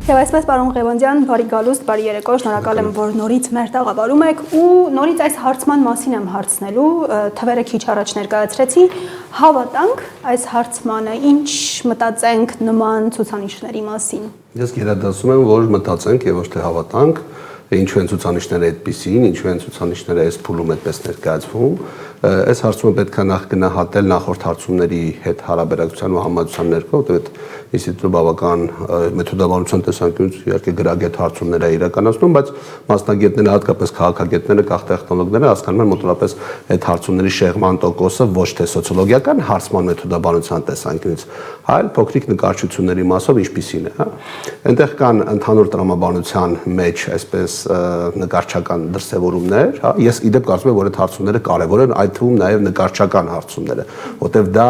Եվ այսպես պարոն Ղևոնդյան, բարի գալուստ, բարի երեկո, շնորհակալ եմ, որ նորից մեր տաղավարում եք ու նորից այս հարցման մասին եմ հարցնելու, թվերը քիչ առաջ ներկայացրեցի, հավատանք այս հարցմանը, ինչ մտածենք նման ցուցանիշների մասին։ Ես գերադասում եմ, որ մտածենք եւ ոչ թե հավատանք, ինչու են ցուցանիշները այդպիսին, ինչու են ցուցանիշները այս փուլում այդպես ներկայացվում։ Այս հարցումը պետք է նախ գնահատել նախորդ հարցումների հետ հարաբերակցության ու համաձայնության ներքո, որովհետեւ ինստիտուտը բավական մեթոդաբանության տեսանկյունից իհարկե գրագետ հարցումներ է իրականացնում, բայց մասնագետները, հատկապես քաղաքագետները, քաղտեխնոլոգները հասկանում են մոտավորապես այդ հարցումների շեղման տոկոսը ոչ թե սոցիոլոգիական հարցման մեթոդաբանության տեսանկյունից, այլ փոքրիկ նկարչությունների մասով ինչպիսին է, հա։ Այնտեղ կան ընդհանուր տրամաբանության մեջ այսպես նկարչական դրսևորումներ, հա։ Ես իդեպ կարծում եմ, որ այդ հարցումները կարևոր են, այդ թվում նաև նկարչական հարցումները, որտեղ դա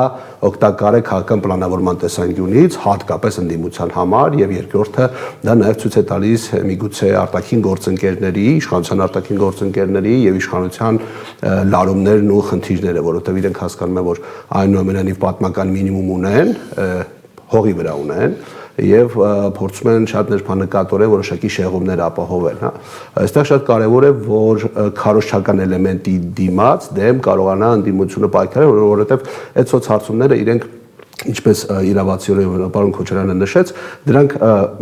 օգտակար է քաղաքական պլանավորման տեսանկյունից, հատկապես ընդդիմության համար, եւ երկրորդը դա նաև ցույց է տալիս միգուցե արտաքին գործընկերների, իշխանության արտաքին գործընկերների եւ իշխանության լարումներն ու խնդիրները, որովհետեւ իրենք հասկանում են, որ այնուամենայնիվ պատմական մինիմում ունեն, հողի վրա ունեն եւ փորձում են շատ ներբանեկատորեն որոշակի շեղումներ ապահովել, հա։ Այստեղ շատ կարեւոր է, որ քարոզչական էլեմենտի դիմաց դեմ կարողանա ընդդիմությունը պայքարել, որովհետեւ այդ սոցհարցումները իրենք ինչպես իրավացիորեն պարոն Քոչարյանը նշեց, դրանք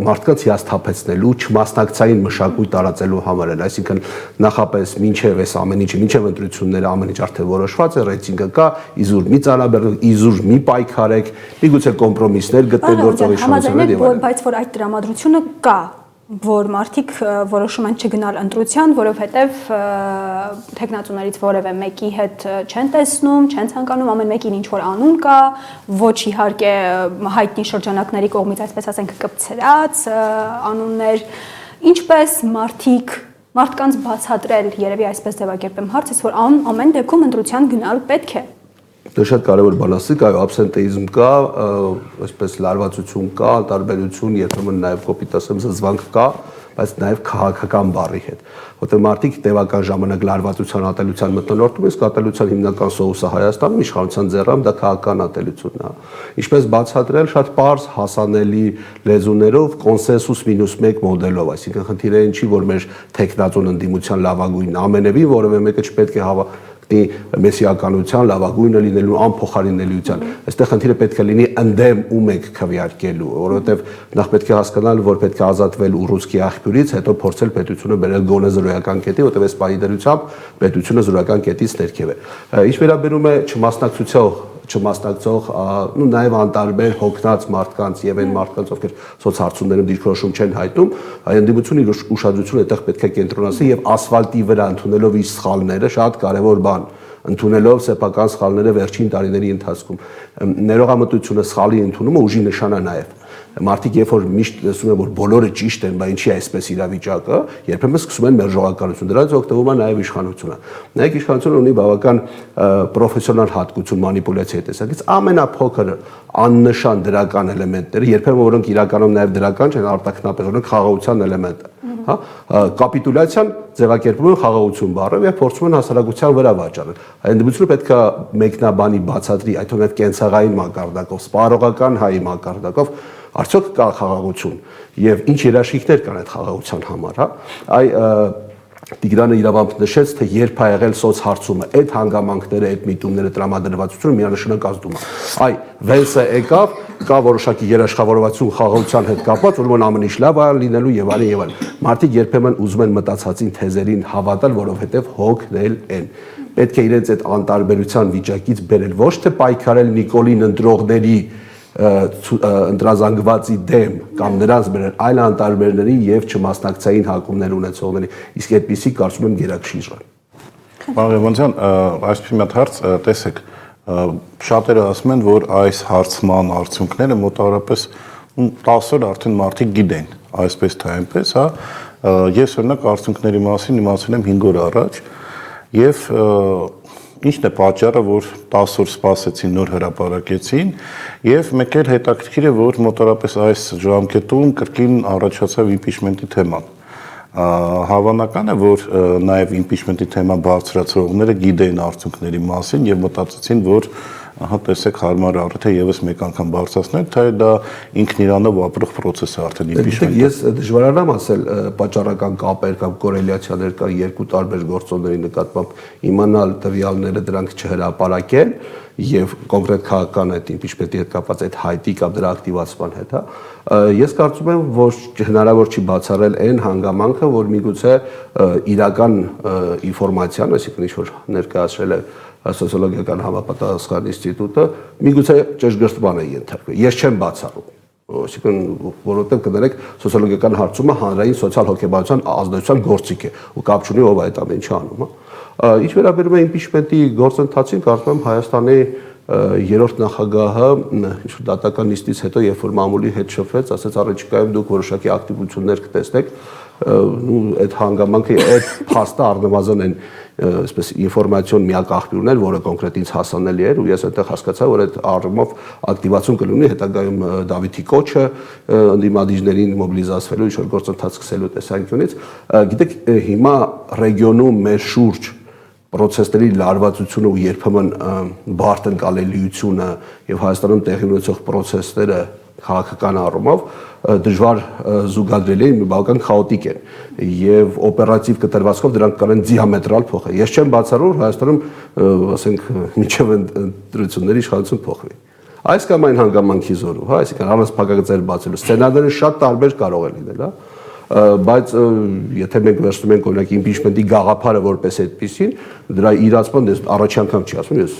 մարդկանց հիասթափեցնելու, չմասնակցային մշակույթ տարածելու համար են, այսինքն նախապես մինչև այս ամեն ինչը, մինչև ընտրությունները ամեն ինչ արդեն որոշված է, ռեյտինգը կա, իզուր մի ծանրաբեռնեք, իզուր մի պայքարեք, միգուցե կոմպրոմիսներ գտնել գործող իշխանություններ եւ այլն։ Բայց որ այդ տրամադրությունը կա, որ մարդիկ որոշում են չգնալ ընտրության, որովհետև թեկնածուներից որևէ մեկի հետ չեն տեսնում, չեն ցանկանում, ամեն մեկին ինչ որ անուն կա, ոչ իհարկե հայտնի շրջանակների կողմից, այսպես ասենք, կպցրած անուններ, ինչպես մարդկանց բացատրել, երևի այսպես ձևակերպեմ հարցս, որ ամեն դեպքում ընտրության գնալ պետք է։ Դա շատ կարևոր բան ասեք, այո, աբսենտեիզմ կա, այսպես լարվածություն կա, տարբերություն, երբեմն նաև կոպիտ ասեմ, զզվանք կա, բայց նաև քաղաքական բառի հետ, որտեղ մարդիկ տևական ժամանակ լարվածության ատելության մտնոլորտում, իսկ ատելության հիմնական սոուսը Հայաստանում իշխանության ձեռամբ դա քաղաքական ատելությունն է։ Ինչպես բացատրել շատ պարզ, հասանելի լեզուներով, կոնսենսուս -1 մոդելով, այսինքն խնդիրը այն չի, որ մեր տեխնացուն ընդդիմության լավագույնն ամենևին որևէ մեկը չպետք է մեսիականության լավագույնը լինելու անփոխարինելիության։ Այստեղ խնդիրը պետք է լինի ընդդեմ ում եք քվեարկելու, որովհետև նախ պետք է հասկանալ, որ պետք է ազատվել ուռուցքի աղբյուրից, հետո փորձել պետությունը բերել գոնե զրոյական կետի, որտեղ այս պահի դերությամբ պետությունը զրոյական կետից ներքև է։ Ինչ վերաբերում է չմասնակցող, նաև անտարբեր հոգնած մարդկանց եւ այն մարդկանց, ովքեր սոցհարցումներում դիրքորոշում չեն հայտնում, ընդդիմությունը իր ուշադրությունը այդտեղ պետք է կենտրոնացնի եւ ասֆալտի վրա ընդունելով իր սխալները, շատ կարեւոր բան, ընդունելով սեփական սխալները վերջին տարիների ընթացքում։ Ներողամտությունը սխալի ընդունումը ուժի նշան է նաեւ։ Մարդիկ երբ որ միշտ ասում են, որ բոլորը ճիշտ են, բայց ինչի է այսպես իրավիճակը, երբեմն սկսում են մերժողականություն, դրանից օգտվում է նաև իշխանությունը։ Նայեք, իշխանությունը ունի բավական պրոֆեսիոնալ հատկություն մանիպուլյացիայի տեսակից, ամենափոքր աննշան դրական էլեմենտները, երբեմն որոնք իրականում նաև դրական չեն, արտաքնապես, օրինակ խաղաղության էլեմենտը, հա, կապիտուլյացիան ձևակերպում են խաղաղություն բառով եւ փորձում են հասարակության վրա վաճառել։ Ընդդիմությունը պետք է մեկնաբանի, բացատրի, այդ թվում կենցաղային մակարդակով, սպառողական հայի մակարդակով արդյոք կա խաղաղություն եւ ինչ երաշխիքներ կան այդ խաղաղության համար, հա։ Տիգրանը իրավամբ նշեց, թե երբ է եղել սոցհարցումը, այդ հանգամանքները, այդ միտումները, տրամադրվածությունը միանշանակ ազդում է։ Վենսը եկավ, կա որոշակի երաշխավորվածություն խաղաղության հետ կապված, ուրեմն ամեն ինչ լավ է լինելու եւ այլն եւ այլն։ Մարդիկ երբեմն ուզում են մտածածին թեզերին հավատալ, որովհետեւ հոգնել են։ Պետք է իրենց այդ անտարբերության վիճակից բերել, ոչ թե պայքարել Նիկոլին ընտրողների ընտրազանգվածի դեմ կամ նրանց բերել այլ անտարբերների եւ չմասնակցային հակումներ ունեցողների, իսկ այդպիսի կարծում եմ գերակշիռ է։ Պարոն Ղևոնդյան, այսպես մի հարց, տեսեք, շատերը ասում են, որ այս հարցման արդյունքները մոտավորապես 10 օր արդեն մարդիկ գիտեն, այսպես թե այնպես, հա։ Ես օրինակ արդյունքների մասին իմացել եմ 5 օր առաջ եւ ինչն է պատճառը, որ 10 օր սպասեցին, նոր հրապարակեցին եւ մեկ էլ հետաքրքիր է, որ մոտավորապես այս ժամկետում կրկին առաջացավ իմպիչմենտի թեման։ Հավանական է, որ նաև իմպիչմենտի թեման բարձրացրողները գիտեին արդյունքների մասին եւ մտածեցին, որ ահա տեսեք հարմար առիթ է եւս մեկ անգամ բարձրացնել, թե դա ինքն իրանով ապրող process է արդեն impeachment։ Ես դժվարանամ ասել պատճառական կապեր կամ կորելյացիաներ կան երկու տարբեր գործոնների նկատմամբ, իմանալ տվյալները դրանք չհրապարակել եւ կոնկրետ քաղաքական այդ impeachment-ի հետ կապված այդ հայտի կամ դրա ակտիվացման հետ, հա։ Ես կարծում եմ, որ հնարավոր չի բացառել այն հանգամանքը, որ միգուցե իրական ինֆորմացիան, այսինքն ինչ որ ներկայացրել է սոցիոլոգիական համապատասխան ինստիտուտը, միգուցե ճշգրտման է ենթարկվել։ Ես չեմ բացառում։ Այսինքն որովհետև կներեք սոցիոլոգիական հարցումը հանրային սոցիալ-հոգեբանության ազդեցության գործիք է ու կապ չունի ով այդ ամեն ինչը անում, հա։ Ինչ վերաբերում է impeachment-ի գործընթացին, կարծում եմ Հայաստանի երրորդ նախագահը ինչ-որ դատական նիստից հետո երբ որ մամուլի հետ շփվեց, ասաց առաջիկայում դուք որոշակի ակտիվություններ կտեսնեք, ու այդ հանգամանքը այդ փաստը առնվազն են այսպես ինֆորմացիոն միակ աղբյուրն էր, որը կոնկրետ ինձ հասանելի էր, ու ես այդտեղ հասկացա, որ այդ առումով ակտիվացիոն կլինի հետագայում Դավիթի կոչը ընդդիմադիրներին մոբիլիզացվելու ինչ-որ գործընթաց սկսելու տեսանկյունից։ Գիտեք, հիմա ռեգիոնում մեր շուրջ process-ների լարվածությունը ու երբեմն բարդ ընկալելիությունը եւ Հայաստանում տեղի ունեցող process-ները քաղաքական առումով դժվար զուգադրելի են, բավական քաոտիկ են եւ օպերատիվ կտրվածքով դրանք կարող են դիամետրալ փոխել։ Ես չեմ բացառում Հայաստանում, ասենք, միջև ընտրությունների իշխանություն փոխվի։ Այս կամ այն հանգամանքի զորու, հա, այսինքն առանց փակագծեր բացելու սցենարները շատ տարբեր կարող են լինել, հա։ Բայց եթե մենք վերցնում ենք օրինակ impeachment-ի գաղափարը որպես այդպեսին, դրա իրացման առաջի անգամ չի ասում, ես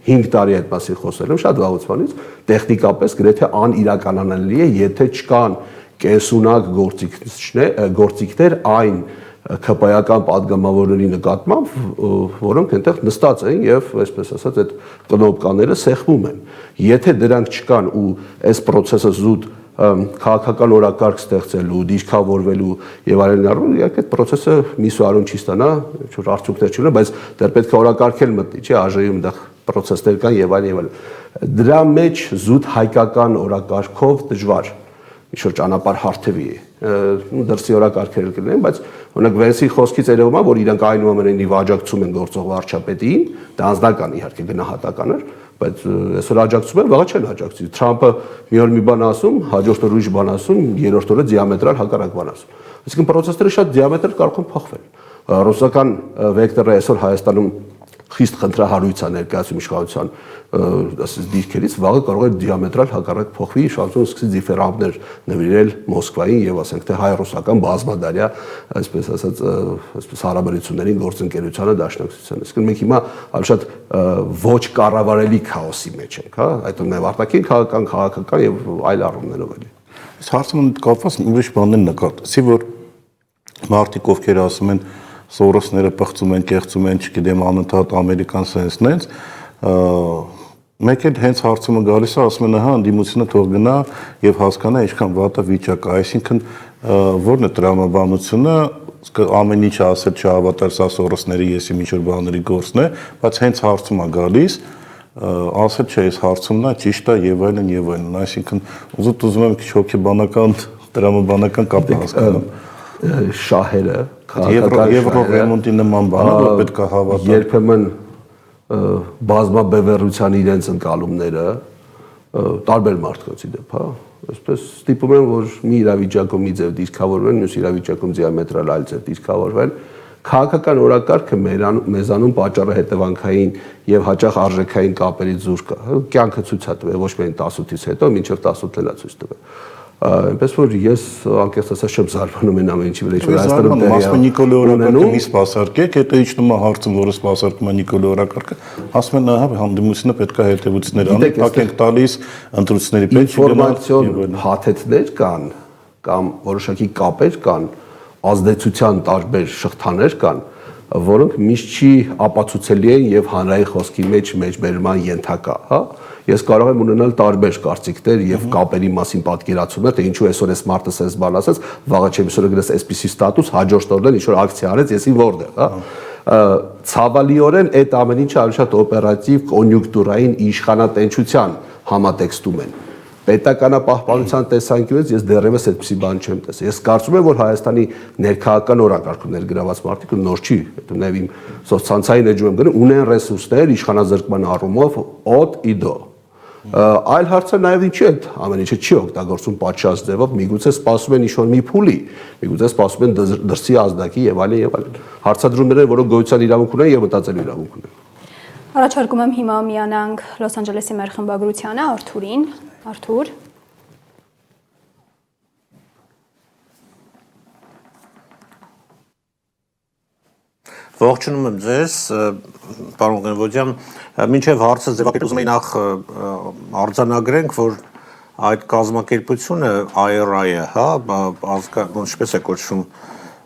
5 տարի այդ մասին խոսել եմ շատ վաղուց, տեխնիկապես գրեթե անիրականանալի է, եթե չկան կենսունակ գործիքներ այն ԿՊ-ական падգամավորների նկատմամբ, որոնք այնտեղ նստած են եւ այսպես ասած այդ կնոպկաները սեղմում են։ Եթե դրանք չկան ու այս process-ը զուտ քաղաքական օրակարգ ստեղծելու, դիրքավորվելու եւ այլն առումով, իհարկե այդ process-ը միսու արուն չի ստանա, ինչ-որ արդյունքներ չունենա, բայց դեռ պետք է օրակարգել մտնի, չի, ԱԺ-ում դա process-ներ կան եւ այլն։ Դրա մեջ զուտ հայկական օրակարգով դժվար ինչ-որ ճանապարհ հարթվի է։ Դրսի օրակարգերը կլինեն, բայց օրինակ Վենսի խոսքից երևում է, որ իրանք այնուամենայնիվ աջակցում են գործող վարչապետին, դա անձնական իհարկե գնահատական էր, բայց այսօր աջակցում են, վաղը չեն աջակցի։ Թրամփը մի օր մի բան ասում, հաջորդ օր ուրիշ բան ասում, երրորդ օրը դիամետրալ հակառակ բան ասում։ Այսինքն process-ները շատ դիամետրալ կարող են փոխվել։ Ռուսական վեկտորը այսօր Հայաստանում խիստ խնդրահարույց է ներկայացում իշխանության ասես դիրքերից, վաղը կարող է դիամետրալ հակառակ փոխվի, իշխանությունը սկսի դիֆերանդներ նվիրել Մոսկվային եւ ասենք թե հայ-ռուսական բազմադարյա, այսպես ասած, այսպես հարաբերություններին գործընկերությանը դաշնակցությանը։ Իսկ մենք հիմա շատ ոչ կառավարելի քաոսի մեջ ենք, հա, այդ նաև արտաքին քաղաքական եւ այլ առումներով էլի։ Այս հարցում կապված ուրիշ բաներ նկատեցի, որ մարդիկ ովքեր ասում են Սորոսները պղծում են, կեղծում են, չգիտեմ, անընդհատ ամերիկան սենսնենց, մեկ էլ հենց հարցումը գալիս է, ասում են, հա, ընդդիմությունը թող գնա եւ հասկանա ինչքան վատ է վիճակը, այսինքն ո՞րն է տրամաբանությունը, ամեն ինչ ասել չհավատալ, սա Սորոսների եսի ինչ-որ բաների գործն է, բայց հենց հարցումը գալիս, ասել չէ, այս հարցումն է, ճիշտ է եւ այլն, այսինքն ուզում եմ քիչ հոգեբանական, տրամաբանական կապ հասկանամ։ Շահերը, Եվրոռեմոնտի նման բանը, որ պետք է հավատալ։ Երբեմն բազմաբևեռության իրենց ընկալումները տարբեր մարդկանցի դեպ, հա, այսպես ստիպում են, որ մի իրավիճակում մի ձև դիրքավորվեն, մյուս իրավիճակում դիամետրալ այլ ձև դիրքավորվեն։ Քաղաքական օրակարգը մեզանում պատճառը հետևանքային եւ հաճախ արժեքային կապերից զուրկ կա։ Կյանքը ցույց է տվել ոչ միայն 18-ից հետո, մինչեւ 18-ն էլ ցույց տվել։ Այնպես որ ես անկեղծ ասած չեմ զարմանում այն ամեն ինչի վրա, ինչ որ Հայաստանում տեղի է։ Նիկոլե օրակարգը մի սպասարկեք, հետո իջնում է հարցում, որը սպասարկում է Նիկոլե օրակարգը, ասում են, ահա, հանդիմությունը պետք է հետևություններ անի, փակենք տալիս, ընտրությունների պետք չի գնալ։ Ինֆորմացիոն հաթեթներ կան կամ որոշակի կապեր կան, ազդեցության տարբեր շղթաներ կան, որոնք միշտ չի ապացուցելի են եւ հանրային խոսքի մեջ մեջբերման ենթակա, հա։ Ես կարող եմ ունենալ տարբեր կարծիքներ եւ կապերի մասին պատկերացումներ, թե ինչու այսօր էս մարդը sense բան ասաց, վաղը չեմ իսօր գրես այսպիսի ստատուս, հաջորդ օրն ինչ որ ակցիա արեց, եսին որտեղ, հա։ Ցավալիորեն այդ ամեն ինչը շատ օպերատիվ կոնյունկտուրային իշխանատենչության համատեքստում են։ պետականապահպանության տեսանկյունից ես դեռևս այդպիսի բան չեմ տեսել։ Ես կարծում եմ, որ Հայաստանի ներքաղաքական օրակարգում ներգրաված մարդիկ նոր չի, դա նաև իմ սոցցանցային էջում եմ գնում, ունեն ռեսուրսներ իշխանազրկման առումով օդ իդո։ Այլ հարցը նաև ինչի այդ ամեն ինչը չի օգտագործում պատշաճ ձևով, միգուցե սպասում են ինչ-որ մի փուլի, միգուցե սպասում են դրսի ազդակի եւ այլն եւ այլն։ Հարցադրումներ, որոնք գոյության իրավունք ունեն եւ մտածելու իրավունք ունեն։ Առաջարկում եմ հիմա միանանք Լոս Անջելեսի մեր խմբագրությանը Արթուրին։ Արթուր։ Ողջունում եմ ձեզ, պարոն Ղենվոդյան, մինչև հարցը ձևակերպում էի նախ արձանագրենք, որ այդ կազմակերպությունը IRI-ը, հա, ինչպես է կոչվում,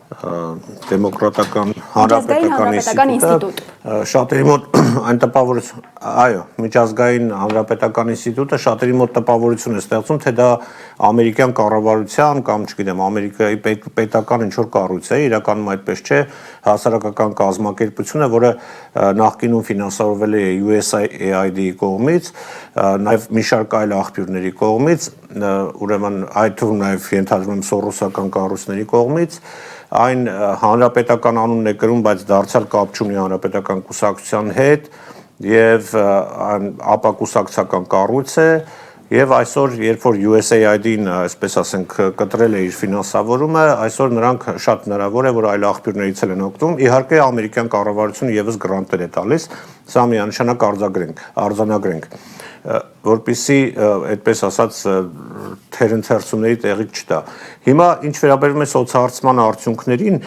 դեմոկրատական հանրապետական ինստիտուտ, շատերի մոտ այն տպավորություն, այո, միջազգային հանրապետական ինստիտուտը շատերի մոտ տպավորություն է ստեղծում, թե դա ամերիկյան կառավարության կամ, չգիտեմ, Ամերիկայի պետական ինչ-որ կառույց է, իրականում այդպես չէ, հասարակական կազմակերպություն է, որը նախկինում ֆինանսավորվել է USAID-ի կողմից, նաև մի շարք այլ աղբյուրների կողմից, ուրեմն այդ թվում նաև ենթադրում եմ սորոսական կառույցների կողմից, այն հանրապետական անունն է կրում, բայց դարձյալ կապ չունի հանրապետական կուսակցության հետ եւ ապակուսակցական կառույց է եւ այսօր երբ որ USAID-ին, այսպես ասենք, կտրել է իր ֆինանսավորումը, այսօր նրանք շատ հնարավոր է որ այլ աղբյուրներից են օգտվում, իհարկե ամերիկյան կառավարությունը եւս գրանտեր է տալիս, սա միանշանակ արձանագրենք, որպեսզի այդպես ասած թերընթերցումների տեղիք չտա։ Հիմա ինչ վերաբերում է սոցհարցման արդյունքներին,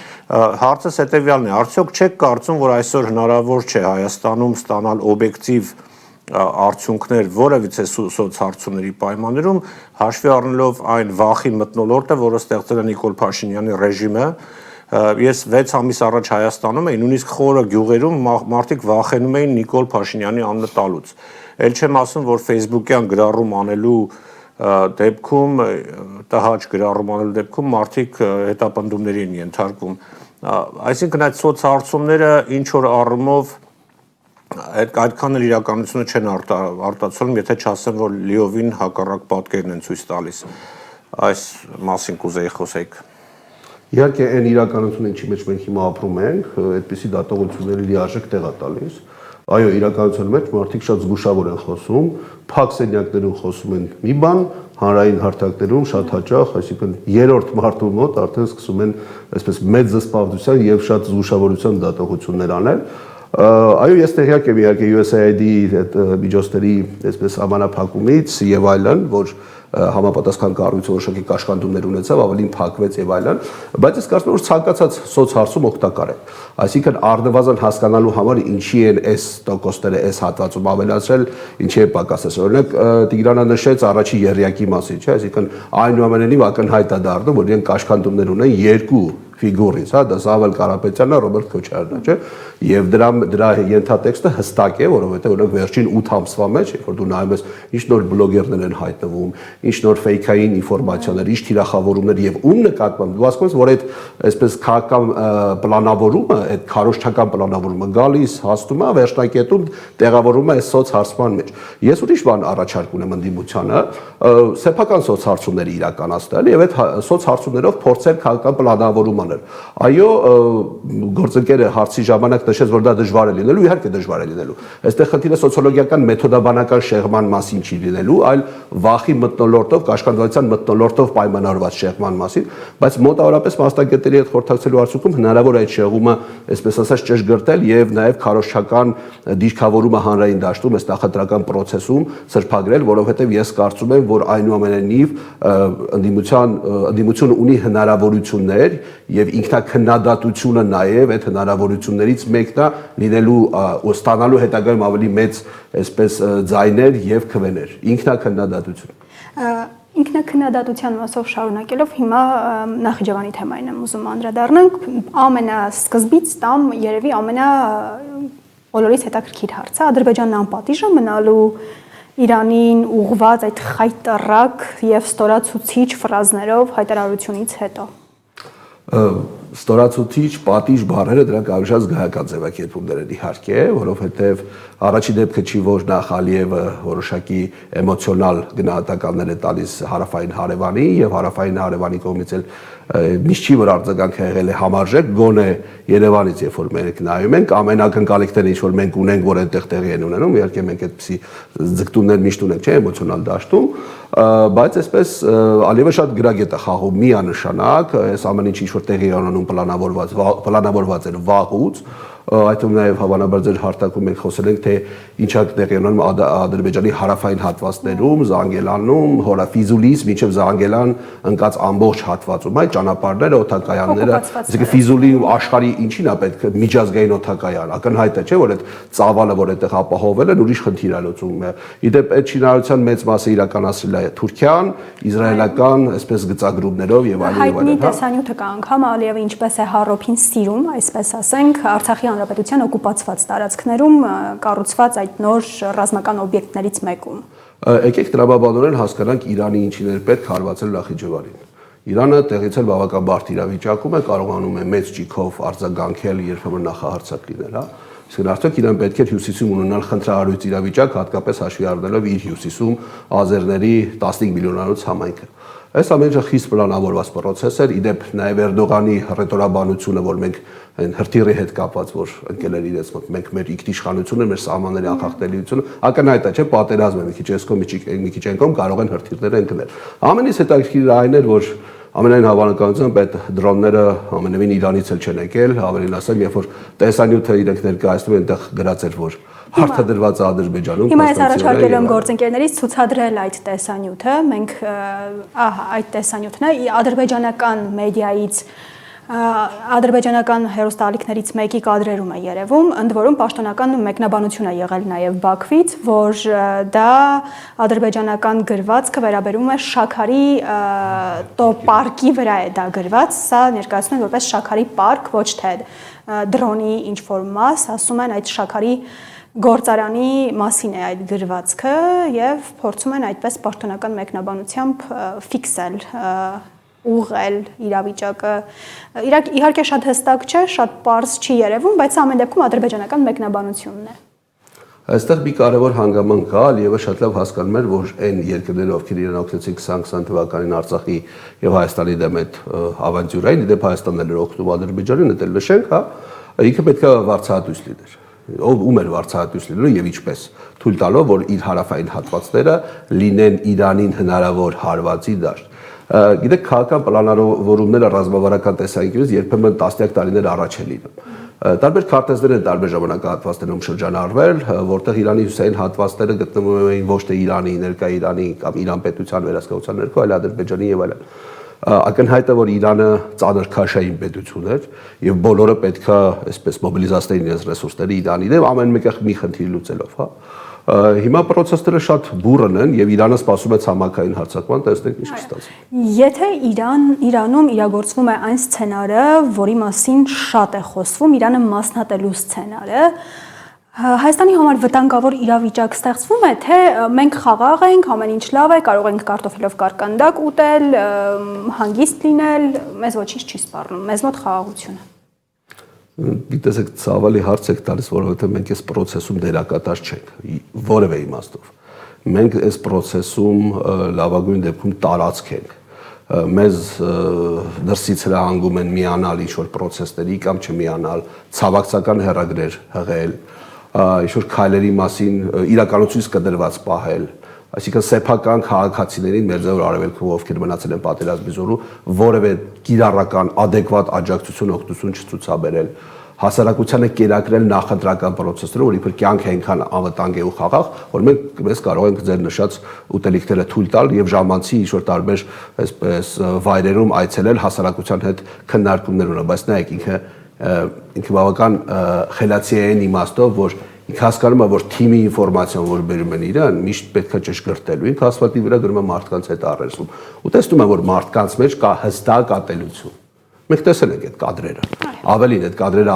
հարցս հետեւյալն է, արդյոք չեք կարծում, որ այսօր հնարավոր չէ Հայաստանում ստանալ օբյեկտիվ արդյունքներ որևիցե սոցհարցումների պայմաններում, հաշվի առնելով այն վախի մթնոլորտը, որը ստեղծել է Նիկոլ Փաշինյանի ռեժիմը, ես 6 ամիս առաջ Հայաստանում էի, նույնիսկ խորը գյուղերում մարդիկ վախենում էին Նիկոլ Փաշինյանի անունը տալուց։ Էլ չեմ ասում, որ Facebook-յան գրառում անելու դեպքում, տհաճ գրառում անելու դեպքում մարդիկ հետապնդումների են ենթարկվում։ Այսինքն այդ սոցհարցումները ինչ որ առումով այդքան էլ իրականությունը չեն արտացոլում, եթե չասեմ, որ լիովին հակառակ պատկերն են ցույց տալիս։ Այս մասին կուզեի խոսեք։ Իհարկե, այն իրականությունը, ինչի մեջ մենք հիմա ապրում ենք, այդպիսի դատողությունների լիարժեք տեղ է տալիս։ Այո, իրականության մեջ մարդիկ շատ զգուշավոր են խոսում, փակ սենյակներում խոսում են մի բան, հանրային հարթակներում շատ հաճախ, այսինքն երրորդ մարդու մոտ արդեն սկսում են այսպես մեծ զսպվածության եւ շատ զգուշավորության դատողություններ անել։ Այո, ես տեղյակ եմ իհարկե USAID-ի այդ միջոցների այսպես համանախապակումից եւ այլն, որ համապատասխան կառույցը որոշակի կաշկանդումներ ունեցավ, ավելին փակվեց եւ այլն, բայց ես կարծում եմ, որ ցանկացած սոցհարցում օգտակար է։ Այսինքն առնվազն հասկանալու համար ինչի են այս տոկոսները այս հատվածում ավելացրել, ինչի է պակասել։ Օրինակ Տիգրանը նշեց առաջի երրյակի մասին, չէ՞, այսինքն այնուամենայնիվ ակնհայտ է դառնում, որ իրենք կաշկանդումներ ունեն երկու ֆիգուրից, հա, դա Սամվել Կարապետյանն է, Ռոբերտ Քոչարյանն է, չէ՞։ Եվ դրա ենթատեքստը հստակ է, որովհետեւ օրինակ վերջին 8 ամսվա մեջ, երբ որ դու նայում ես ինչ նոր բլոգերներ են հայտնվում, ինչ նոր ֆեյքային ինֆորմացիաներ, ինչ թիրախավորումներ եւ ում նկատմամբ դու ասում ես, որ այդ այսպես քաղաքական պլանավորումը, այդ քարոզչական պլանավորումը գալիս, հաստում է վերջնակետում տեղավորվում է այս սոցհարցման մեջ։ Ես ուրիշ բան առաջարկ ունեմ ընդդիմությանը, սեփական սոցհարցումների իրականացնել եւ այդ սոցհարցումներով փորձել քաղաքական պլանավորում անել։ Այո, գործընկերը հարցի ժամանակ նշեց, որ դա դժվար է լինելու, իհարկե դժվար է լինելու։ Այստեղ խնդիրը սոցիոլոգիական մեթոդաբանական շեղման մասին չի լինելու, այլ վախի մթնոլորտով, կաշկանդվածության մթնոլորտով պայմանավորված շեղման մասին, բայց մոտավորապես մասնագետների հետ խորհրդակցելու արդյունքում հնարավոր է այդ շեղումը, այսպես ասած, ճշգրտել եւ նաեւ քարոզչական դիրքավորումը հանրային դաշտում, այս նախընտրական process-ում սրբագրել, որովհետեւ ես կարծում եմ, որ այնուամենայնիվ ընդդիմությունը ունի հնարավորություններ եւ ինքնակնդատությունը նաեւ այդ հնարավորություններից մեկն է լինելու ու ստանալու հետագայում ավելի մեծ այսպես ձայներ եւ քվեներ, ինքնակնդատություն։ Ինքնակնդատության մասով շարունակելով հիմա Նախիջևանի թեմային եմ ուզում անդրադառնանք, ամենասկզբից տամ երևի բոլորից հետաքրքիր հարցը Ադրբեջանն անպատիժ է մնալու Իրանին ուղղված այդ խայտառակ եւ ստորացուցիչ ֆրազներով հայտարարությունից հետո։ ստորացուցիչ, պատիժ բառերը դրանք ավելի շատ զգայական ձևակերպումներ են իհարկե, որովհետև առաջի դեպքը չի, որ նախ Ալիևը որոշակի էմոցիոնալ գնահատականներ է տալիս հարավային հարևանի եւ հարավային հարևանի կողմից էլ միշտ չի որ արձագանքը եղել է համարժեք, գոնե Երևանից երբ որ մենք նայում ենք, ամենակնկալիքները ինչ որ մենք ունենք, որ այնտեղ տեղի են ունենում, իհարկե մենք այդպիսի ձգտումներ միշտ ունենք, չէ, էմոցիոնալ դաշտում, բայց այսպես Ալիևը շատ գրագետ է խաղում միանշանակ, այս ամեն ինչ որ տեղի ունենում պլանավորված էր վաղուց, այդ նաև հավանաբար ձեր հարթակում մենք խոսել ենք, թե ինչա տեղի ունենում Ադրբեջանի հարավային հատվածներում, Զանգելանում, Հորաֆիզուլից մինչև Զանգելան ընկած ամբողջ հատվածում, այդ ճանապարհները, օդակայանները, այսինքն Ֆիզուլի աշխարհի ինչին է պետք միջազգային օդակայան, ակնհայտ է, չէ, որ այդ ծավալը, որ այդտեղ ապահովել են, ուրիշ խնդիր է լուծում։ Իդեպ այդ շինարարության մեծ մասը իրականացրել է Թուրքիան, իսրայելական, այսպես գծագրումներով եւ այլն։ Հայտնի տեսանյութը կա անգամ Ալիևը ինչպես է Հարոփին սիրում, այսպես ասենք, Արցախի Հանրապետության օկուպացված տարածքներում կառուցված այդ նոր ռազմական օբյեկտներից մեկում։ Եկեք տրամաբանորեն հասկանանք Իրանի ինչին էր պետք հարվածել Նախիջևանին։ Իրանը տեղից էլ բավական բարդ իրավիճակում է, կարողանում է մեծ ճիգով արձագանքել, երբեմն նախահարցակ լինել, հա։ Իսկ արդյոք իրան պետք է հյուսիսում ունենալ խնդրահարույց իրավիճակ, հատկապես հաշվի առնելով իր հյուսիսում ազերների 15 միլիոնանոց համայնքը։ Այս ամենը խիստ պլանավորված process էր, իդեպ նաև Էրդողանի ռետորաբանությունը, որ մենք այն հրթիռի հետ կապված, որ ընկել էր իրենց մոտ, մենք մեր ինքնիշխանությունը, մեր սահմանների անխախտելիությունը, ակնհայտ է, չէ, պատերազմ է, մի քիչ էսկոմ, մի քիչ այնկոմ կարող են հրթիռները ընկնել։ Ամենից հետաքրքիրը այն էր, որ ամենայն հավանականությամբ այդ դրոնները ամենևին Իրանից էլ չեն եկել, ավելին ասեմ, երբ որ տեսանյութը իրենք ներկայացնում են, այնտեղ գրած էր, որ հարթադրված Ադրբեջանում։ Հիմա ես առաջարկել եմ գործընկերներից ցուցադրել այդ տեսանյութը, մենք այդ տեսանյութն է ադրբեջանական մեդիայից ադրբեջանական հեռուստաալիքներից մեկի կադրերում է երևում, ընդ որում պաշտոնական մեկնաբանություն է եղել նաև Բաքվից, որ դա ադրբեջանական գրվածքը վերաբերում է Շաքարի տոպարկի վրա է դա գրված, սա ներկայացնում են որպես Շաքարի պարկ, ոչ թե դրոնի ինչ-որ մաս, ասում են այդ Շաքարի գործարանի մասին է այդ գրվածքը եւ փորձում են այդպես պաշտոնական մեկնաբանությամբ ֆիքսել ուղղել իրավիճակը։ Իհարկե շատ հստակ չէ, շատ պարզ չի երևում, բայց ամեն դեպքում ադրբեջանական մեկնաբանությունն է։ Այստեղ մի կարևոր հանգաման կա, Ալիևը շատ լավ հասկանում էր, որ այն երկրները, ովքեր իրեն օգնեցին 2020 թվականին Արցախի եւ Հայաստանի դեմ այդ ավանտյուրային, իդեպ Հայաստանն էր օգնում Ադրբեջանին, դա էլ նշենք, հա, ինքը պետք է վարձահատույց լիներ։ Ում էր վարձահատույց լինելու եւ ինչպես թույլ տալով, որ իր հարավային հատվածները լինեն Իրանին հնարավոր հարվածի դաշտ։ Գիտեք, քաղաքական պլանավորումները ռազմավարական տեսանկյունից երբեմն տասնյակ տարիներ առաջ է լինում։ Տարբեր քարտեզներ են տարբեր ժամանակահատվածներում շրջանառվել, որտեղ Իրանի հյուսային հատվածները գտնվում էին ոչ թե Իրանի, ներկա Իրանի կամ Իրան պետության վերահսկողության ներքո, այլ Ադրբեջանի եւ այլն։ Ակնհայտ է, որ Իրանը ծանր քաշային պետություն էր եւ բոլորը պետքա այսպես մոբիլիզացնեին իրենց ռեսուրսները Իրանի դեմ, ամեն մեկը մի խնդիր լուծելով, հա։ Հիմա process-ները շատ բուրըն են եւ Իրանը սպասում է ցամաքային հարձակման, տեսնենք ինչ կստացվի։ Եթե Իրանում իրագործվում է այն սցենարը, որի մասին շատ է խոսվում, Իրանը մասնատելու սցենարը, Հայաստանի համար վտանգավոր իրավիճակ ստեղծվում է, թե մենք խաղաղ ենք, ամեն ինչ լավ է, կարող ենք կարտոֆիլով կարկանդակ ուտել, հանգիստ լինել, մեզ ոչինչ չի սպառնում, մեզ մոտ խաղաղություն է։ Գիտեք, ցավալի հարց եք տալիս, որովհետև մենք այս process-ում դերակատար չենք, որևէ իմաստով։ Մենք այս process-ում լավագույն դեպքում տարածք ենք։ Մեզ դրսից հրահանգում են միանալ ինչ-որ process-ների կամ չմիանալ, ցավակցական հեռագրեր հղել, ինչ-որ քայլերի մասին իրականությունից կդրված պահել, այսինքն սեփական քաղաքացիներին մեր ձեռ արևելքում, ովքեր մնացել են պատերազմի զորու, որևէ կիրառական adekvat աջակցություն օգնություն չցուցաբերել, հասարակությանը կերակրել նախընտրական process-ները, որ իբր կյանքը այնքան անվտանգ է ու խաղաղ, որ մենք կարող ենք ձեր նշած ուտելիքները թույլ տալ եւ ժամանցի ինչ-որ տարբեր այսպես վայրերում այցելել հասարակության հետ քննարկումներ ունենալ, բայց նայեք ինքը բավական խելացի է այն իմաստով, որ ինքը հասկանում է, որ թիմի ինֆորմացիան, որ բերում են իրան, միշտ պետք է ճշգրտելու, ինքը ասֆալտի վրա գրում է մարդկանց հետ առերսում, ու տեսնում է, որ մարդկանց մեջ կա հստակ ատելություն։ Մենք տեսել ենք այդ կադրերը, ավելին այդ կադրերը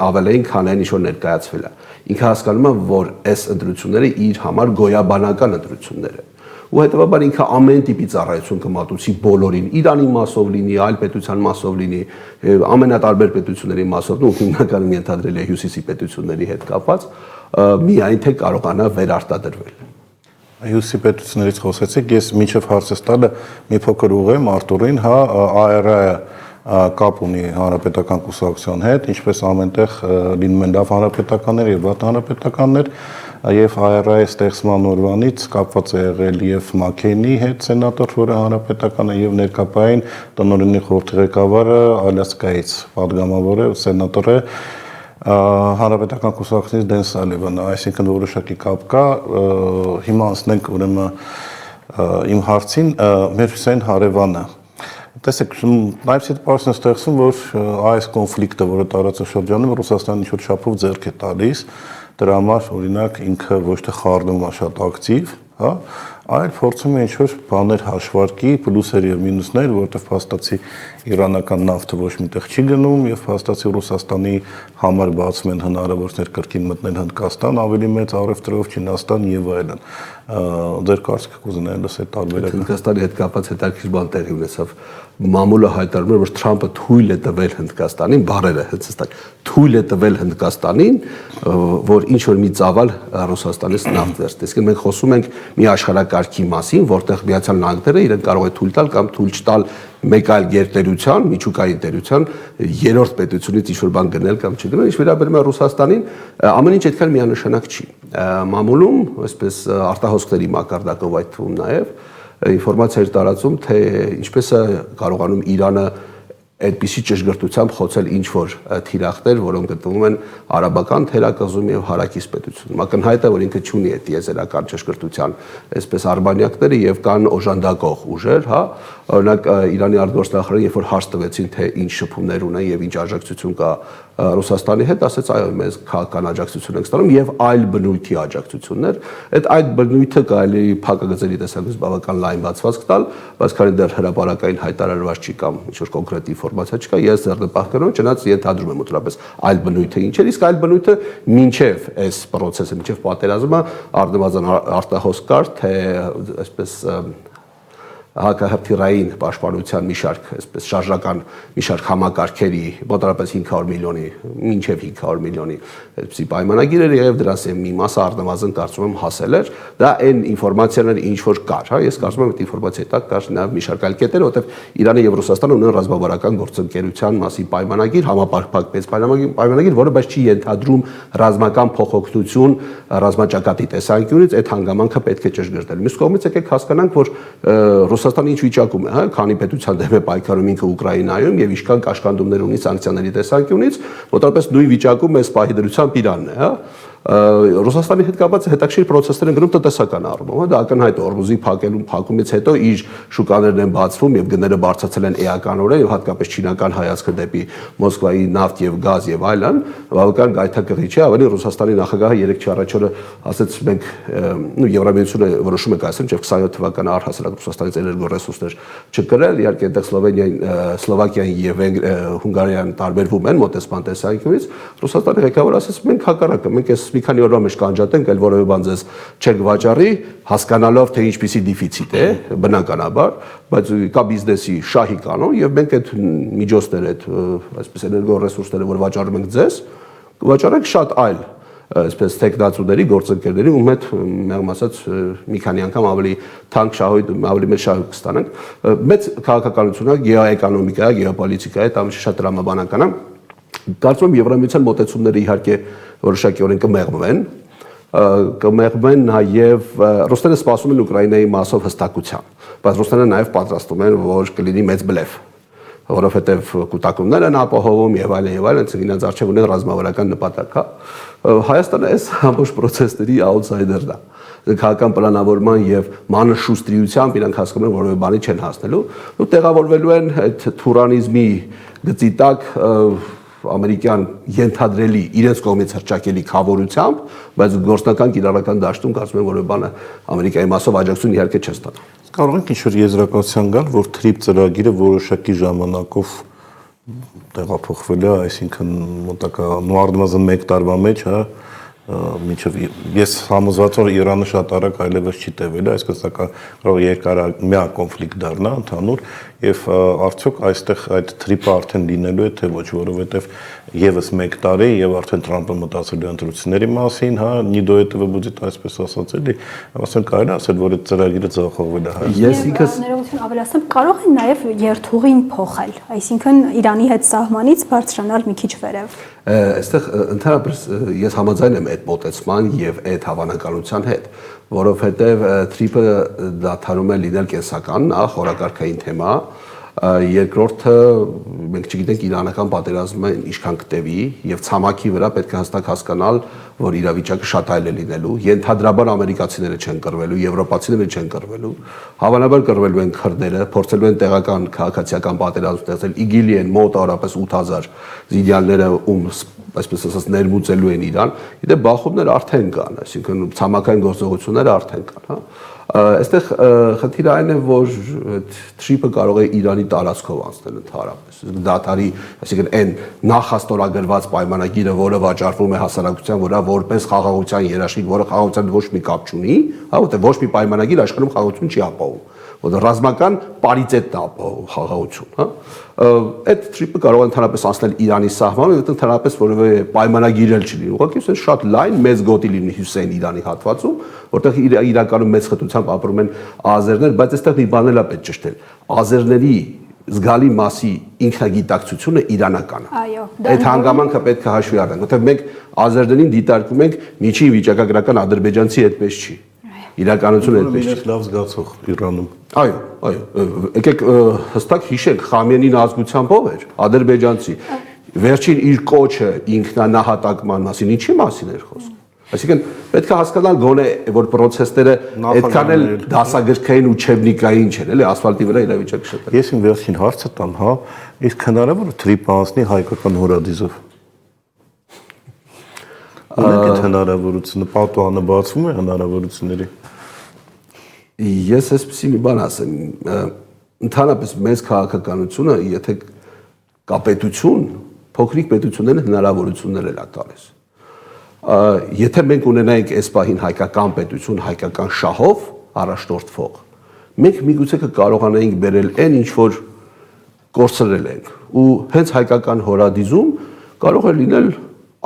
ավել էին, քան այն ինչ որ ներկայացվել է։ Ինքը հասկանում է, որ այս ընտրությունները իր համար գոյաբանական ընտրություններ են։ ու հետեւաբար ինքը ամեն տիպի ծառայություն կմատուցի բոլորին, Իրանի մասով լինի, այլ պետության մասով լինի, ամենատարբեր պետությունների մասով, ու հիմնականում ենթադրել է հյուսիսի պետությունների հետ կապված, միայն թե կարողանա վերարտադրվել։ Հյուսիսի պետություններից խոսեցիք, ես մինչև հարցս տալը մի փոքր ուղղեմ Արտուրին, հա, ARA-ը կապ ունի հանրապետական կուսակցության հետ, ինչպես ամենտեղ լինում են լավ հանրապետականներ եւ վատ հանրապետականներ, եւ ARA-ի ստեղծման օրվանից կապված է եղել եւ Մաքեյնի հետ սենատոր, որը հանրապետական է, եւ ներկայային տնօրենի խորհրդի ղեկավարը Ալյասկայից падգամավոր է, սենատոր է հանրապետական կուսակցությունից Դեն Սալիվանը, այսինքն որոշակի կապ կա, հիմա անցնենք ուրեմն իմ հարցին, մեր Հուսեյն Հարևանը տեսեք, նաև սիտուացիան ստեղծում, որ այս կոնֆլիկտը, որը տարածաշրջանում Ռուսաստանը ինչ-որ չափով ձեռք է տալիս, դրա համար օրինակ ինքը ոչ թե խառնում է շատ ակտիվ, հա, այլ փորձում է ինչ-որ բաներ հաշվարկի, պլյուսեր եւ մինուսներ, որովհետեւ փաստացի իրանական նավթը ոչ միտեղ չի գնում եւ փաստացի Ռուսաստանի համար բացում են հնարավորություններ կրկին մտնել Հնդկաստան, ավելի մեծ առևտրով Չինաստան եւ այլն։ Ձեր կարծիքը կուզենայի լսել տարբերակ։ Հնդկաստանի հետ կապված հետաքրքիր բան տեղի ունեցավ։ Մամուլը հայտարարում է, որ Թրամփը թույլ է տվել Հնդկաստանին, բարերը հստակ թույլ է տվել Հնդկաստանին, որ ինչ որ մի ծավալ Ռուսաստանից նավթ վերցնի։ Իսկ մենք խոսում ենք մի աշխարհակարգի մասին, որտեղ Միացյալ Նահանգները իրեն կարող է թույլ տալ կամ թույլ չտալ մեկ այլ գերտերության, միջուկային տերության երրորդ պետությունից ինչ որ բան գնել կամ չգնել, ինչ վերաբերում է Ռուսաստանին, ամեն ինչ այդքան միանշանակ չի։ Մամուլում, այսպես արտահոսքների մակարդակով այդ թվում նաև ինֆորմացիա էր տարածում, թե ինչպես է կարողանում Իրանը այդպիսի ճշգրտությամբ խոցել ինչ որ թիրախներ, որոնք գտնվում են արաբական թերակղզում եւ հարակից պետությունում։ Ակնհայտ է, որ ինքը չունի այդ տիեզերական ճշգրտության այսպես արբանյակները եւ կան օժանդակող ուժեր, հա, օրինակ Իրանի արտգործնախարարը երբ որ հարց տվեցին, թե ինչ շփումներ ունեն եւ ինչ աջակցություն կա Ռուսաստանի հետ, ասաց այո, մեզ քաղաքական աջակցություն ենք ստանում եւ այլ բնույթի աջակցություններ։ Այդ բնույթը կարելի է փակագծերի տեսակետից բավական լայն բացվածք տալ, բայց քանի դեռ հրապարակային հայտարարված չի կամ ինչ որ կոնկրետ ինֆորմացիա չկա, ես ձեռնպահ կրում, չնայած ենթադրում եմ ուտրապես այլ բնույթը ինչ է, իսկ այլ բնույթը մինչև այս process-ը, մինչև պատերազմը արդյունավետ արտահոսք կար, թե այսպես հակահրթիռային պաշտպանության մի շարք, այսպես շարժական մի շարք համակարգերի, մոտավորապես 500 միլիոնի, մինչև 500 միլիոնի այսպիսի պայմանագիր էր եւ դրանց մի մասը արդյունավետ կարծում եմ հասել էր, դա այն ինֆորմացիաները ինչ որ կար, հա, ես կարծում եմ այդ ինֆորմացիայի տակ կար նաեւ մի շարք այլ կետեր, որտեղ Իրանը եւ Ռուսաստանը ունեն ռազմավարական գործընկերության մասին պայմանագիր, համապարփակված պայմանագիր, որը բայց չի ենթադրում ռազմական փոխօգնություն ռազմաճակատի տեսանկյունից, այդ հանգամանքը պետք է ճշգրտել։ Մյուս կողմից եկեք հասկանանք, որ Ռուսաստանը ինչ վիճակում է, հա, քանի պետության դեմ է պայքարում ինքը Ուկրաինայում եւ ինչքան կաշկանդումներ ունի սանկցիաների տեսանկյունից, մոտավորապես նույն վիճակում է սպահի դրությամբ Իրանն է, հա։ Ռուսաստանի հետ կապված հետաքրքիր process-ներ են գնում տնտեսական առումով, դա ակնհայտ է, Օրմուզի փակումից հետո իր շուկաներն են բացվում եւ գները բարձրացել են էականորեն եւ հատկապես չինական հայացքը դեպի Մոսկվայի նավթ եւ գազ եւ այլն, բավական գայթակղիչ է, ավելի Ռուսաստանի նախագահը 3 առաջ օրը ասաց մենք Եվրամիությունը որոշում է կայացրել մինչեւ 27 թվականը առհասարակ Ռուսաստանից էներգոռեսուրսներ չկրել, իհարկե այնտեղ Սլովակիան եւ Հունգարիան տարբերվում են մոտեցման տեսանկյունից, Ռուսաստանի ղեկավարը ասաց մենք հակառակը, մենք այս մի քանի օրվա մեջ կանջատենք, այլ որևէ բան ձեզ չենք վաճառի, հասկանալով թե ինչպիսի դիֆիցիտ է, բնականաբար, բայց կա բիզնեսի շահի կանոն եւ մենք այդ միջոցները, այդ այսպես էներգոռեսուրսները, որ վաճառում ենք ձեզ, կվաճառենք շատ այլ այսպես տեխնացուների, գործընկերների, ում հետ մեղմ ասած մի քանի անգամ ավելի թանկ շահույթ, ավելի մեծ շահույթ կստանանք։ Մեծ քաղաքականությունն է, գեոէկոնոմիկա, գեոպոլիտիկա է, դա շատ տրամաբանական է։ Կարծում եմ Եվրամիության մոտեցումները իհարկե որոշակիորեն կմեղմեն նաև ռուսները սպասում են Ուկրաինայի մասով հստակության, բայց ռուսները նաև պատրաստում են, որ կլինի մեծ բլեֆ, որովհետև կուտակումներ են ապահովում եւ այլն, իրենց արժեվ ունեն ռազմավարական նպատակ, հա։ Հայաստանը այս ամբողջ process-ների outsider-ն է։ Քաղաքական պլանավորման եւ մանշուստրիությամբ իրանք հասկանում են, որևէ բանի չեն հասնելու, ու տեղավորվելու են այդ թուրանիզմի գծի տակ ամերիկյան ենթադրելի իրենց կողմից հրճակելի խավորությամբ, բայց գործնական կիրառական դաշտում կարծում եմ որևէ բանը Ամերիկայի մասով աջակցություն իհարկե չեն ստանա։ Կարող ենք ինչ-որ եզրակացության գալ, որ TRIP ծրագիրը որոշակի ժամանակով տեղափոխվել է, այսինքն մոտակա նույնիսկ 1 տարվա մեջ, հա, մինչև ես համոզված եմ Իրանը շատ արագ այլևս չի տևելու, այսինքն սա կարող երկարամյա կոնֆլիկտ դառնա ընդհանուր եւ արդյոք այստեղ այդ թրիպը արդեն լինելու է թե ոչ, որովհետեւ եւս 1 տարի եւ արդեն Թրամփը մտածել է ընտրությունների մասին, հա, նիդոյետը բուծիտ այսպես ասած էլի, ասեն կարելի ասել, որ այդ ծրագիրը ձախողվել է հայ։ Ես ինքս ներողություն ավելացնեմ, կարող են նաեւ երթուղին փոխել, այսինքն Իրանի հետ սահմանից բարձրանալ մի քիչ վերև։ Այստեղ ընդհանրապես ես համաձայն եմ այդ մոտեցման եւ այդ հավանականության հետ, որովհետեւ թրիպը դադարում է լինել կենսական, նախ օրակարգային թեմա, երկրորդը մենք չգիտենք իրանական պատերազմը ինչքան կտևի եւ ցամաքի վրա պետք է հստակ հասկանալ, որ իրավիճակը շատ այլ է լինելու, ենթադրաբար ամերիկացիները չեն կռվելու, եվրոպացիները չեն կռվելու, հավանաբար կռվելու են քրդերը, փորձելու են տեղական քաղաքացիական պատերազմ ստեղծել, իգիլի են մոտ առապես 8000 զինյալները այսպես ասած ներմուծելու են Իրան, իդե բախումները արդեն կան, այսինքն ցամաքային գործողությունները արդեն կան, հա։ Այստեղ խնդիրը այն է, որ թրիպը կարող է Իրանի տարածքով անցնել ընդհանրապես։ Դադարի, այսինքն այն նախաստորագրված պայմանագիրը, որը վաճառվում է հասարակության վրա որպես խաղաղության երաշխիք, որը խաղաղության ոչ մի կապ չունի, հա, որտեղ ոչ մի պայմանագիր աշխարհում խաղաղություն չի ապահովում, որտեղ ռազմական պարիտետն է ապահովում խաղաղություն, հա։ Այդ թրիպը կարող է ընդհանրապես անցնել Իրանի սահմանը, եւ ընդհանրապես որևէ պայմանագիր էլ չլինի։ Ուղղակի ասես շատ լայն մեծ գոտի լինի Հյուսեյն Իրանի հատվածում, որտեղ իրականում մեծ խտությամբ ապրում են ազերներ, բայց այստեղ մի բան էլ է պետք ճշտել։ Ազերների զգալի մասի ինքնագիտակցությունը իրանական է։ Այո, այդ հանգամանքը պետք է հաշվի առնենք, որտեղ մենք ազերներին դիտարկում ենք միջին վիճակագրական ադրբեջանցի այդպես չի։ Իրականությունը այդպես չի։ Լավ զգացող Իրանում։ Այո, եկեք հստակ հիշենք, Խամենին ազգությամբ ով էր, ադրբեջանցի։ Վերջին իր կոչը ինքնանահատակման մասին, ինչի մասին էր խոսքը։ Այսինքն պետք է հասկանալ գոնե, որ process-ները այդքան էլ դասագրքային ու չեբնիկային չեն, էլի ասֆալտի վրա իրավիճակը շատ է։ Ես իմ վերջին հարցը տամ, հա, իսկ հնարավոր է թրիպը անցնի հայկական հորադիզով։ Ունենք այդ հնարավորությունը, պատուանը բացվում է հնարավորությունների։ Ես այսպեսի մի բան ասեմ, ընդհանրապես մեծ քաղաքականությունը, եթե կա պետություն, փոքրիկ պետությունները հնարավորություններ էլ տալիս։ Եթե մենք ունենայինք այս պահին հայկական պետություն, հայկական շահով առաջնորդվող, մենք միգուցե կարողանայինք բերել այն ինչ որ կորցրել ենք, ու հենց հայկական հորադիզում կարող է լինել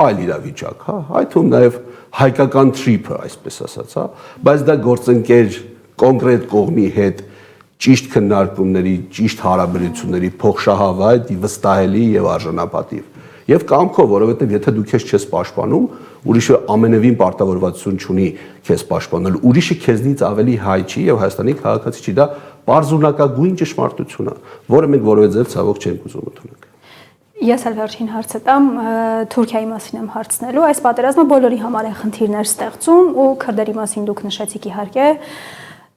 այլ իրավիճակ, հա, այդ թվում նաև հայկական թրիպը, այսպես ասած, հա, բայց դա գործընկեր կոնկրետ կողմի հետ ճիշտ քննարկումների, ճիշտ հարաբերությունների փոխշահավայր, վստահելի եւ արժանապատիվ։ Եվ կամքով, որովհետեւ եթե դու քեզ չես պաշտպանում, ուրիշը ամենևին պարտավորվածություն չունի քեզ պաշտպանել, ուրիշը քեզնից ավելի հայ չի եւ Հայաստանի քաղաքացի չի, դա պարզունակագույն ճշմարտություն է, որը մենք որևէ ձև ցավոք չենք ուզում ընդունենք։ Ես էլ վերջին հարցը տամ Թուրքիայի մասին եմ հարցնելու։ Այս պատերազմը բոլորի համար է խնդիրներ ստեղծում ու քրդերի մասին դուք նշեցիք իհարկե։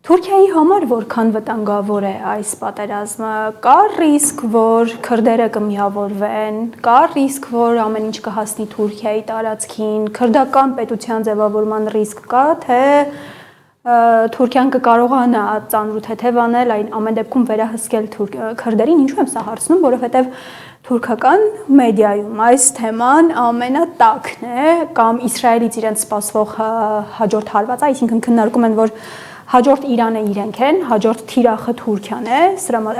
Թուրքիայի համար որքան վտանգավոր է այս պատերազմը, կա ռիսկ, որ քրդերը կմիավորվեն, կա ռիսկ, որ ամեն ինչ կհասնի Թուրքիայի տարածքին, քրդական պետության ձևավորման ռիսկ կա, թե Թուրքիան կկարողանա ծանր ու թեթև անել, այն ամեն դեպքում վերահսկել քրդերին, ինչու եմ սա հարցնում, որովհետև թուրքական մեդիայում այս թեման ամենատակն է, կամ Իսրայելից իրենց սպասվող հաջորդ հարվածը, այսինքն քննարկում են, որ հաջորդ Իրանը իրենք են, հաջորդ թիրախը Թուրքիան է,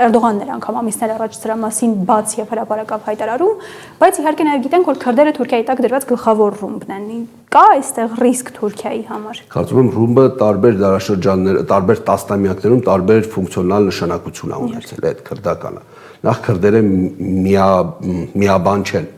Էրդողանն էր անգամ ամիսներ առաջ սրա մասին բաց եւ հրապարակավ հայտարարում, բայց իհարկե նաեւ գիտենք, որ քրդերը Թուրքիայի տակ դրված գլխավոր ռումբն են։ Կա այստեղ ռիսկ Թուրքիայի համար։ Կարծում եմ ռումբը տարբեր դարաշրջաններ, տարբեր տասնամյակներում տարբեր ֆունկցիոնալ նշանակություն ա ունեցել այդ քրդականը։ Նախ քրդերը միաբան չեն։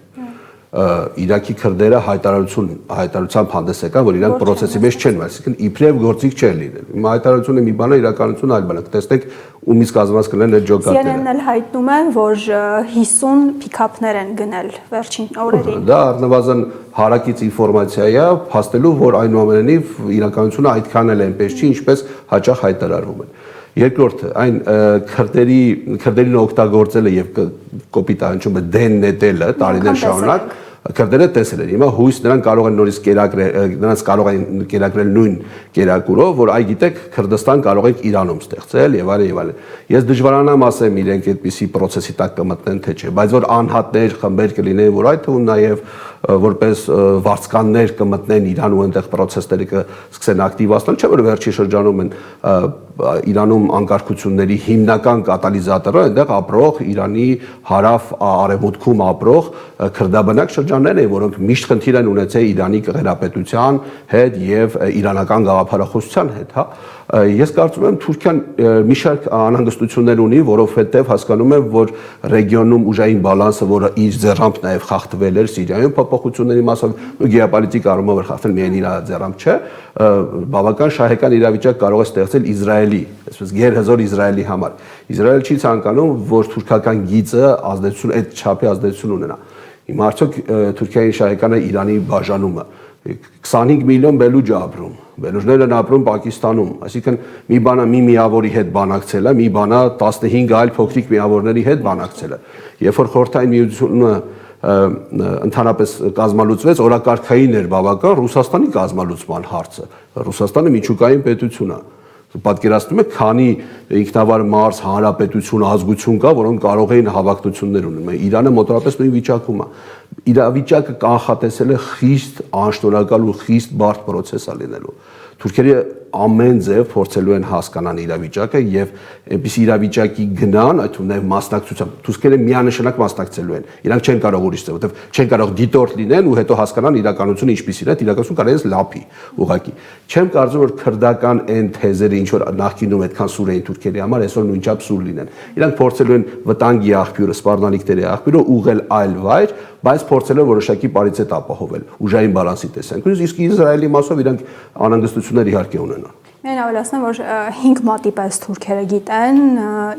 Իրաքի քրդերը հայտարարությամբ հանդես եկան, որ իրանք process-ի մեջ չեն, այսինքն իբրև գործիք չեն լինել։ Հիմա հայտարարությունը մի բան է, իրականությունը այլ բան է։ Տեսնեք ումից կազմված կլինեն այդ ջոկատները։ CNN-ն էլ հայտնում է, որ 50 փիքափներ են գնել վերջին օրերին։ Դա առնվազն հարակից ինֆորմացիա է, փաստելու, որ այնուամենայնիվ իրականությունը այդքան էլ այնպես չի, ինչպես հաճախ հայտարարվում են։ Երկրորդը, այն քրդերին օգտագործելը եւ կոպիտ անջումը դեն նետելը տարիներ շարունակ քրդերը տեսել են։ Հիմա հույս նրանք կարող են նորից կերակրել նույն կերակուրով, որ այ գիտեք Քրդստան կարող եք Իրանում ստեղծել եւ այլն եւ այլն։ Ես դժվարանամ ասեմ իրենք այդպիսի process-ի տակ կմտնեն թե չէ, բայց որ անհատներ, խմբեր կլինեն, որ այդ թվում նաեւ որպես վարձկաններ կմտնեն Իրան ու այնտեղ process-ները կսկսեն ակտիվացնել, չէ՞ որ վերջի շրջանում են Իրանում անկարգությունների հիմնական կատալիզատորը այնտեղ ապրող Իրանի հարավ արևմուտքում ապրող քրդաբնակ շրջաններ են, որոնք միշտ խնդիր են ունեցել Իրանի կղերապետության հետ եւ իրանական գաղափարախոսության հետ, հա։ Ես կարծում եմ Թուրքիան մի շարք անհանգստություններ ունի, որովհետեւ հասկանում եմ, որ ռեգիոնում ուժային բալանսը, որը իր ձեռամբ նաեւ խախտվել էր Սիրիայում փոփոխությունների մասով, ու գեոպոլիտիկ առումով խախտել միայն իր ձեռամբ չէ, բավական շահեկան իրավիճակ կարող է ստեղծել Իսրայելի, այսպես գերհզոր Իսրայելի համար։ Իսրայելը չի ցանկանում, որ թուրքական գիծը ազդեցություն այդ չափի ազդեցություն ունենա։ Հիմա արդյոք Թուրքիայի շահեկանը Իրանի բաժանումը 25 միլիոն բելուջ ապրում, բելուջներն են ապրում Պակիստանում, այսինքն մի բանա մի միավորի հետ բանակցելը, մի բանա 15 այլ փոքրիկ միավորների հետ բանակցելը։ Երբ որ Խորհրդային Միությունը ընդհանրապես կազմալուծվեց, օրակարգային էր բավական Ռուսաստանի կազմալուծման հարցը։ Ռուսաստանը միջուկային պետություն է։ Պատկերացնում եք, քանի ինքնավար մարզ, հանրապետություն, ազգություն կա, որոնք կարող էին հավակնություններ ունենալ։ Իրանը մոտավորապես նույն վիճակում է։ Իրավիճակը կանխատեսել է խիստ անշնորհակալ ու խիստ բարդ process-ա լինելու։ Թուրքերը ամեն ձև փորձելու են հասկանալ իրավիճակը եւ այնպիսի իրավիճակի գնան, այդ թվում նաեւ մասնակցությամբ թուրքերը միանշանակ մասնակցելու են։ Իրանք չեն կարող ուրիշ ձև, որովհետեւ չեն կարող դիտորդ լինեն ու հետո հասկանան իրականությունը ինչպիսին է, իրականություն կարելի է լափի ուղակի։ Չեմ կարծում որ քրդական այն թեզերը ինչ որ նախկինում այդքան սուր էին թուրքերի համար, այսօր նույնչափ սուր լինեն։ Իրանք փորձելու են վտանգի աղբյուրը, սպառնալիքների աղբյուրը ուղղել այլ վայր, բայց փորձելով որոշակի պարիցետ ապահովել ուժային բալանսի տեսանկյունից, իսկ Իսրայելի մասով իրանք անհանգստություններ իհարկե ունենան։ Մեն ավելացնեմ, որ 5 մատի պես թուրքերը գիտեն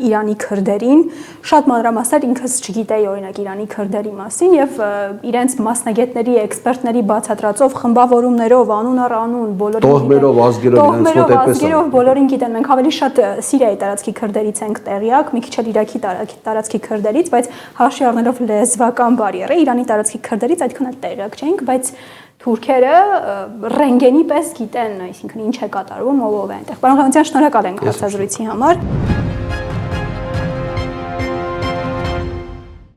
Իրանի քրդերին, շատ մանրամասներ ինքս չգիտեի օրինակ Իրանի քրդերի մասին եւ իրենց մասնագետների, էքսպերտների բացատրածով, խմբավորումներով, անուն առ անուն, բոլորին ազգերով բոլորին գիտեն։ Մենք ավելի շատ Սիրիայի տարածքի քրդերից ենք տեղյակ, մի քիչ էլ Իրաքի տարածքի քրդերից, բայց հաշվի առնելով լեզվական բարիերը, Իրանի տարածքի քրդերից այդքան էլ տեղյակ չենք, բայց թուրքերը ռենգենի պես գիտեն, այսինքն ինչ է կատարվում, ով է այնտեղ։ Պարոն Ղանոյան, շնորհակալ ենք հարցազրույցի համար։